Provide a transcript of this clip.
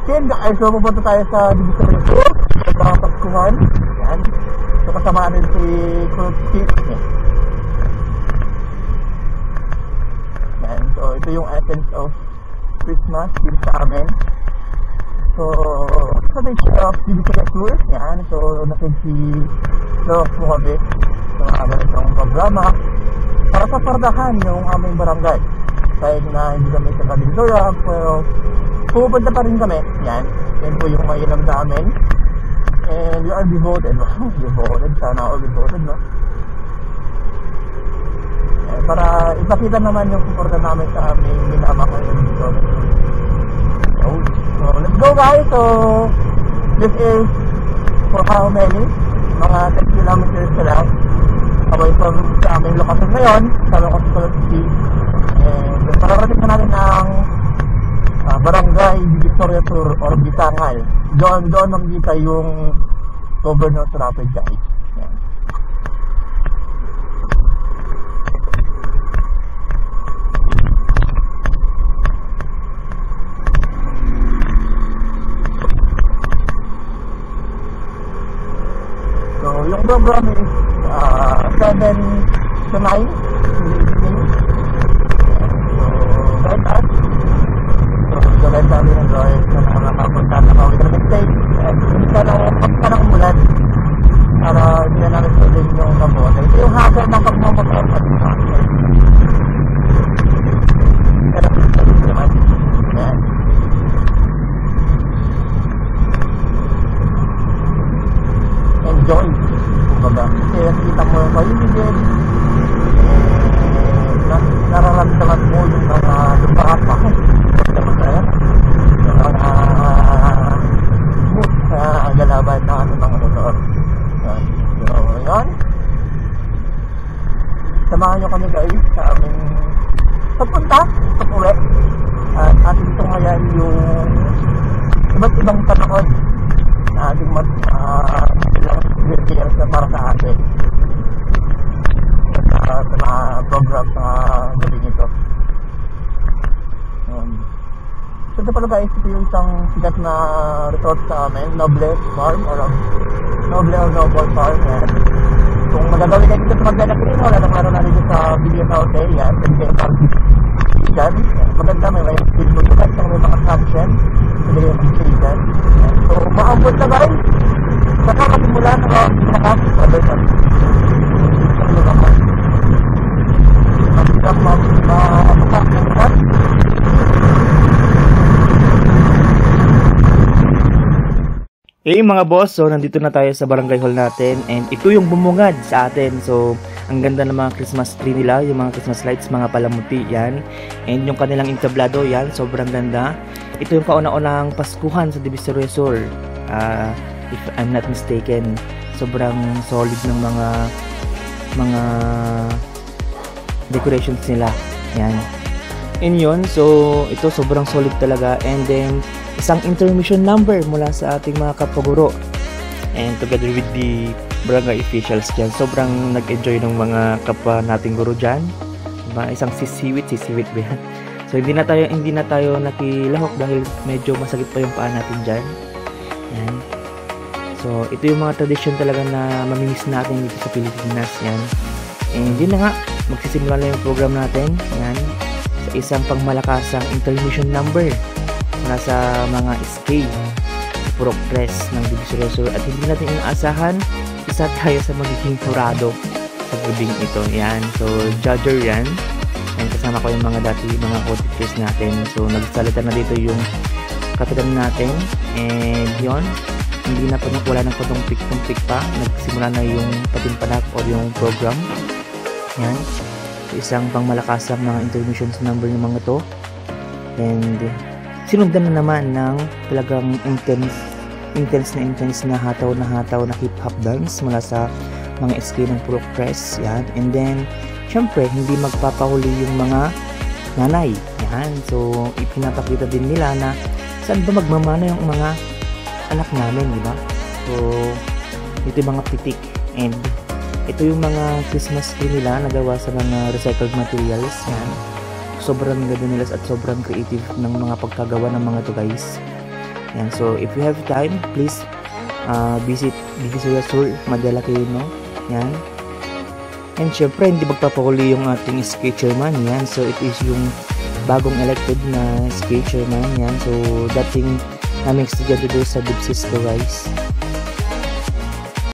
Then guys, so pupunta tayo sa Divisoria Sur, sa Paskuhan. Yan. So kasama natin si Kurtski. Yan. So ito yung essence of Christmas dito sa amin. So sa beach of Divisoria Sur. Yan. So natin si Love Muhabe sa mga ganitong programa para sa pardahan yung aming barangay. Kahit na hindi kami sa Divisoria, pero pupunta pa rin kami. Yan. Yan po yung mainam namin. And we are devoted. Devoted. Sana all devoted, no? Para ipakita naman yung suporta namin sa aming minamahal dito. So, let's go guys. So, this is for how many? Mga 10 kilometers na lang away from sa aming lokasyon ngayon. Sa lokasyon City. And pararating na natin ang Barangay Divisoria Sur or Bitangal. Doon nakikita yung Governor's Rapid guys. Yan. So yung program is 7 to 9 in the evening. So right at so let's sabi ng guys na nakakapunta na kami ng mistake at pagka ng umulan para hindi na namin pwedeng yung kabote. Ito yung hassle ng pagmamotor at hassle. Pero naman yan. Enjoy kumbaga kasi nakita mo yung paligid nararamdaman mo yung mga lupahat pa smooth na ang galaban ng ating mga motor. So, ngayon samahan nyo kami guys sa aming pagpunta sa uwi at ating tungayan yung iba't ibang panahon na ating experience na para sa atin sa mga program sa gabi nito. So ito pala guys, ito yung isang sikat na resort sa amin, Noble Farm or Noble Farm. Yan. Kung magagawin natin ito sa Magdalena, wala na meron na rin sa Billion Hotel. Yan, pwede kayo mag-sigan. Maganda, may film mo sikat, may mga caption. Pwede kayo mag-sigan. So maambot na guys. Saka magsimula na ako nakapagpabay na. Ano naman? Hey mga boss, so nandito na tayo sa barangay hall natin and ito yung bumungad sa atin. So ang ganda ng mga Christmas tree nila, yung mga Christmas lights, mga palamuti yan. And yung kanilang entablado yan, sobrang ganda. Ito yung kauna-unang Paskuhan sa Divisoria Sur. If I'm not mistaken, sobrang solid ng mga decorations nila. Yan. And yun, so ito sobrang solid talaga. And then isang intermission number mula sa ating mga kapaguro and together with the barangay officials dyan. Sobrang nag-enjoy ng mga kapwa nating guro dyan. Diba? Isang sisiwit ba yan? So hindi na tayo nakilahok dahil medyo masakit pa yung paa natin dyan. Yan. So ito yung mga tradisyon talaga na mamimiss natin dito sa Pilipinas. Yan. And yun na nga, magsisimula na yung program natin. Yan. Sa isang pangmalakasang intermission number mula sa mga SK Purok Press ng Divisoria Sur at hindi natin inaasahan isa tayo sa magiging turado sa gabing ito. Yan. So judger yan. And kasama ko yung mga mga co-teachers natin. So nagsalita na dito yung kapitan natin and yon wala nang patumpik pa. Nagsimula na yung patimpanak o yung program. Yan. So isang pangmalakasang mga intermissions number ng mga to. And sinundan na naman ng talagang intense na hataw na hip-hop dance mula sa mga SK ng Purok Press. Yan. And then, syempre, hindi magpapahuli yung mga nanay. Yan. So, ipinapakita din nila na saan ba magmamana yung mga anak namin, di ba? So, ito yung mga pitik. And ito yung mga Christmas tree nila nagawa sa mga recycled materials. Yan. Sobrang ganda nila at sobrang creative ng mga pagkagawa ng mga to guys. Yan, so if you have time, please visit Divisoria Sur, madala kayo, no? Yan. And syempre, hindi magpapahuli yung ating skate chairman. Yan, so it is yung bagong elected na skate chairman. Yan, so dating naming estudyante doon sa Dipsisco, guys.